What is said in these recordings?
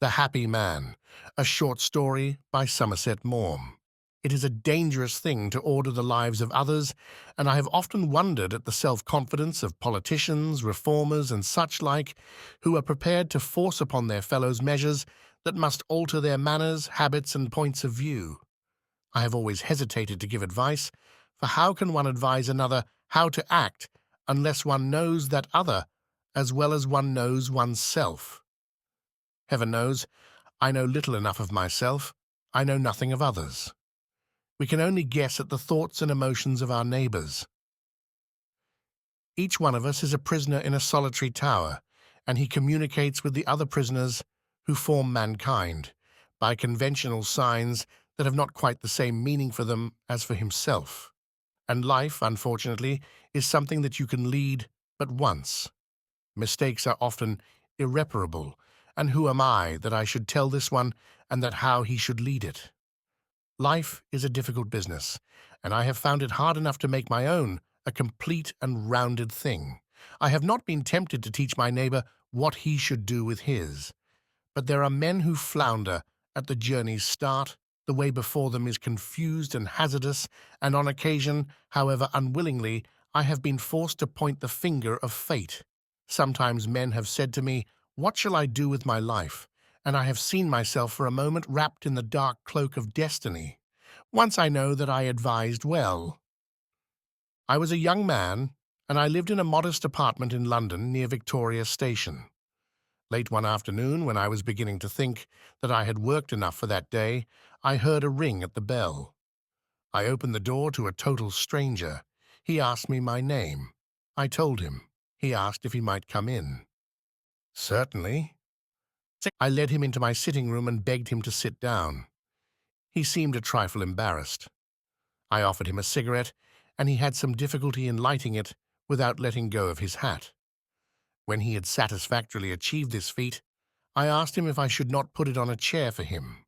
The Happy Man, a short story by Somerset Maugham. It is a dangerous thing to order the lives of others, and I have often wondered at the self-confidence of politicians, reformers, and such like, who are prepared to force upon their fellows measures that must alter their manners, habits, and points of view. I have always hesitated to give advice, for how can one advise another how to act unless one knows that other, as well as one knows oneself? Heaven knows, I know little enough of myself. I know nothing of others. We can only guess at the thoughts and emotions of our neighbours. Each one of us is a prisoner in a solitary tower, and he communicates with the other prisoners who form mankind by conventional signs that have not quite the same meaning for them as for himself. And life, unfortunately, is something that you can lead but once. Mistakes are often irreparable, and who am I that I should tell this one and that how he should lead it? Life is a difficult business, and I have found it hard enough to make my own a complete and rounded thing. I have not been tempted to teach my neighbour what he should do with his. But there are men who flounder at the journey's start. The way before them is confused and hazardous, and on occasion, however unwillingly, I have been forced to point the finger of fate. Sometimes men have said to me, "What shall I do with my life?" And I have seen myself for a moment wrapped in the dark cloak of destiny. Once I know that I advised well. I was a young man, and I lived in a modest apartment in London near Victoria Station. Late one afternoon, when I was beginning to think that I had worked enough for that day, I heard a ring at the bell. I opened the door to a total stranger. He asked me my name. I told him. He asked if he might come in. Certainly. I led him into my sitting room and begged him to sit down. He seemed a trifle embarrassed. I offered him a cigarette, and he had some difficulty in lighting it without letting go of his hat. When he had satisfactorily achieved this feat, I asked him if I should not put it on a chair for him.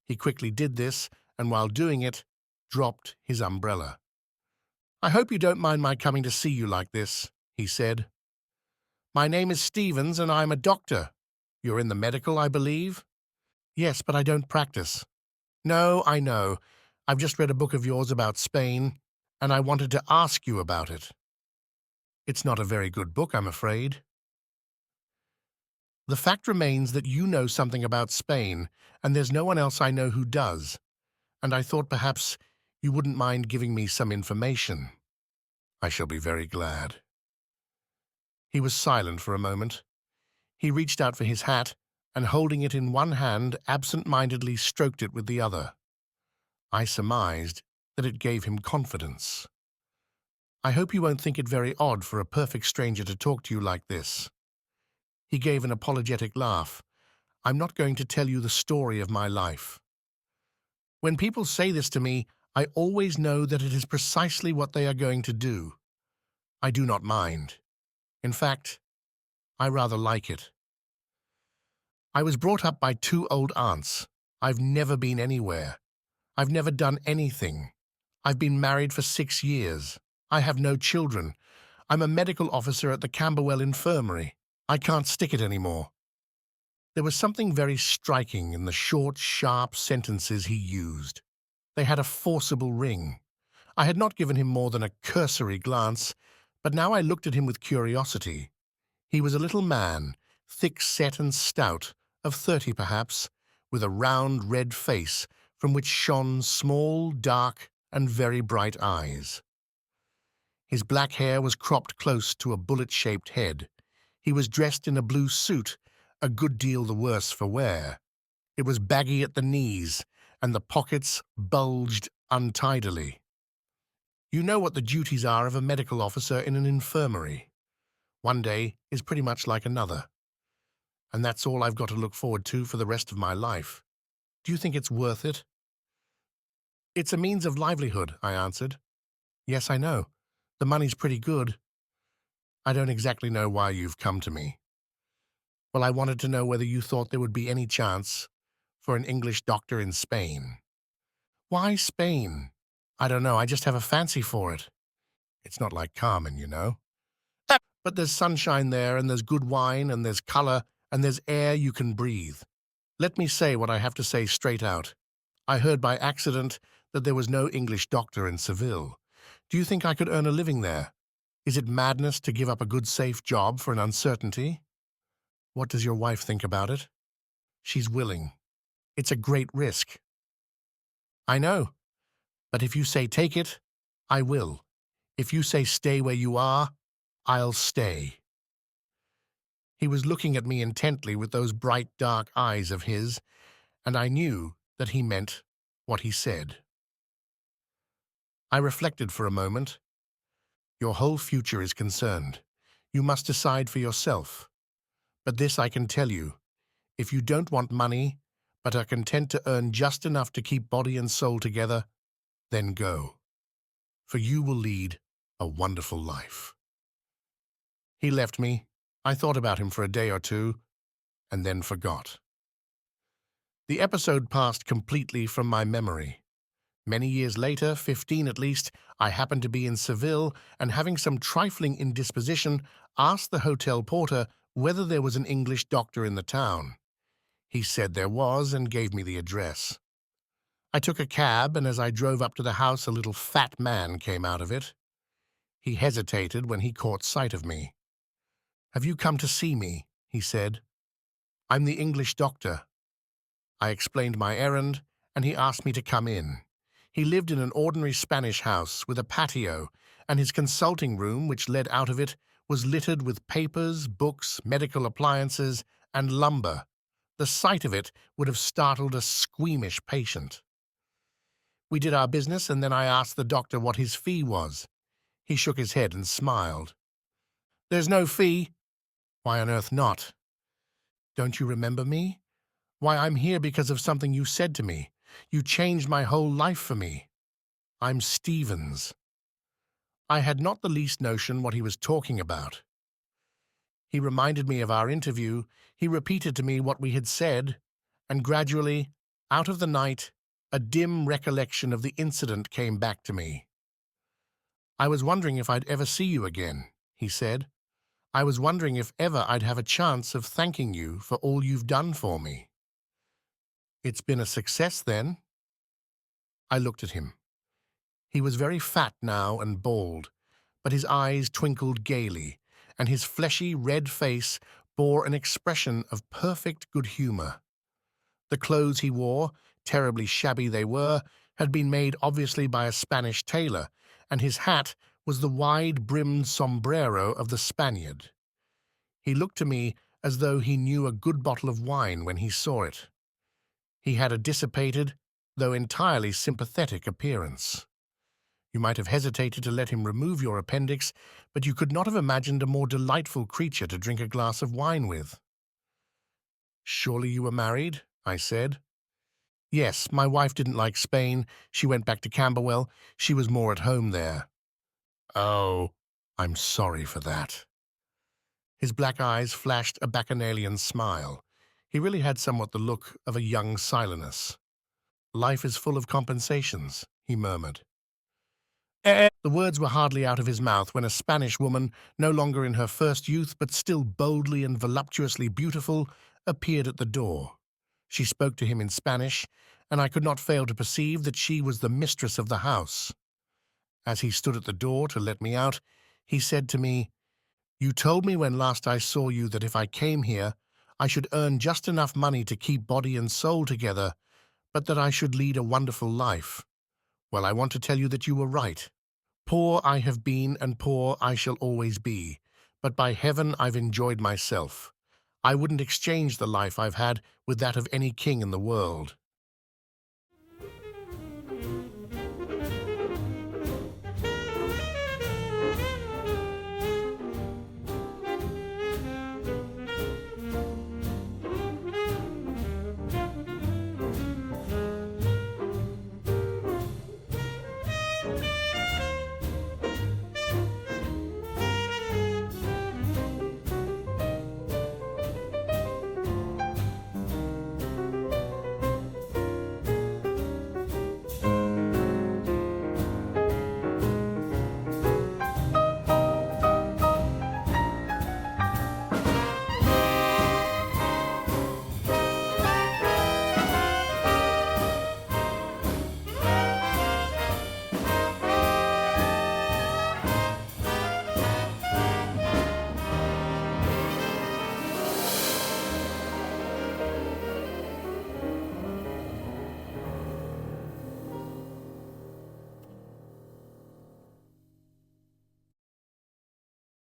He quickly did this, and while doing it, dropped his umbrella. "I hope you don't mind my coming to see you like this," he said. "My name is Stevens, and I am a doctor. You're in the medical, I believe?" "Yes, but I don't practice." "No, I know. I've just read a book of yours about Spain, and I wanted to ask you about it." "It's not a very good book, I'm afraid." "The fact remains that you know something about Spain, and there's no one else I know who does, and I thought perhaps you wouldn't mind giving me some information." "I shall be very glad." He was silent for a moment. He reached out for his hat, and holding it in one hand, absent-mindedly stroked it with the other. I surmised that it gave him confidence. "I hope you won't think it very odd for a perfect stranger to talk to you like this." He gave an apologetic laugh. "I'm not going to tell you the story of my life. When people say this to me, I always know that it is precisely what they are going to do. I do not mind. In fact, I rather like it. I was brought up by two old aunts. I've never been anywhere. I've never done anything. I've been married for 6 years. I have no children. I'm a medical officer at the Camberwell Infirmary. I can't stick it anymore." There was something very striking in the short, sharp sentences he used. They had a forcible ring. I had not given him more than a cursory glance, but now I looked at him with curiosity. He was a little man, thick-set and stout, of 30 perhaps, with a round red face from which shone small, dark, and very bright eyes. His black hair was cropped close to a bullet-shaped head. He was dressed in a blue suit, a good deal the worse for wear. It was baggy at the knees, and the pockets bulged untidily. You know what the duties are of a medical officer in an infirmary. One day is pretty much like another, and that's all I've got to look forward to for the rest of my life. Do you think it's worth it?" "It's a means of livelihood," I answered. "Yes, I know. The money's pretty good." "I don't exactly know why you've come to me." "Well, I wanted to know whether you thought there would be any chance for an English doctor in Spain." "Why Spain?" "I don't know. I just have a fancy for it. It's not like Carmen, you know. But there's sunshine there, and there's good wine, and there's color, and there's air you can breathe. Let me say what I have to say straight out. I heard by accident that there was no English doctor in Seville. Do you think I could earn a living there? Is it madness to give up a good safe job for an uncertainty? What does your wife think about it? She's willing. It's a great risk. I know, but if you say take it, I will. If you say stay where you are, I'll stay. He was looking at me intently with those bright, dark eyes of his, and I knew that he meant what he said. I reflected for a moment. Your whole future is concerned. You must decide for yourself. But this I can tell you. If you don't want money, but are content to earn just enough to keep body and soul together, then go. For you will lead a wonderful life. He left me. I thought about him for a day or two, and then forgot. The episode passed completely from my memory. Many years later, 15 at least, I happened to be in Seville and, having some trifling indisposition, asked the hotel porter whether there was an English doctor in the town. He said there was and gave me the address. I took a cab, and as I drove up to the house, a little fat man came out of it. He hesitated when he caught sight of me. "Have you come to see me?" he said. "I'm the English doctor." I explained my errand, and he asked me to come in. He lived in an ordinary Spanish house with a patio, and his consulting room, which led out of it, was littered with papers, books, medical appliances, and lumber. The sight of it would have startled a squeamish patient. We did our business, and then I asked the doctor what his fee was. He shook his head and smiled. "There's no fee." "Why on earth not?" "Don't you remember me? Why, I'm here because of something you said to me. You changed my whole life for me. I'm Stevens." I had not the least notion what he was talking about. He reminded me of our interview, he repeated to me what we had said, and gradually, out of the night, a dim recollection of the incident came back to me. "I was wondering if I'd ever see you again," he said. "I was wondering if ever I'd have a chance of thanking you for all you've done for me." "It's been a success, then?" I looked at him. He was very fat now and bald, but his eyes twinkled gaily, and his fleshy red face bore an expression of perfect good humor. The clothes he wore, terribly shabby they were, had been made obviously by a Spanish tailor, and his hat was the wide-brimmed sombrero of the Spaniard. He looked to me as though he knew a good bottle of wine when he saw it. He had a dissipated, though entirely sympathetic appearance. You might have hesitated to let him remove your appendix, but you could not have imagined a more delightful creature to drink a glass of wine with. "Surely you were married?" I said. "Yes, my wife didn't like Spain. She went back to Camberwell. She was more at home there." "Oh, I'm sorry for that." His black eyes flashed a bacchanalian smile. He really had somewhat the look of a young Silenus. "Life is full of compensations," he murmured. The words were hardly out of his mouth when a Spanish woman, no longer in her first youth but still boldly and voluptuously beautiful, appeared at the door. She spoke to him in Spanish, and I could not fail to perceive that she was the mistress of the house. As he stood at the door to let me out, he said to me, "You told me when last I saw you that if I came here, I should earn just enough money to keep body and soul together, but that I should lead a wonderful life. Well, I want to tell you that you were right. Poor I have been and poor I shall always be, but by heaven I've enjoyed myself. I wouldn't exchange the life I've had with that of any king in the world.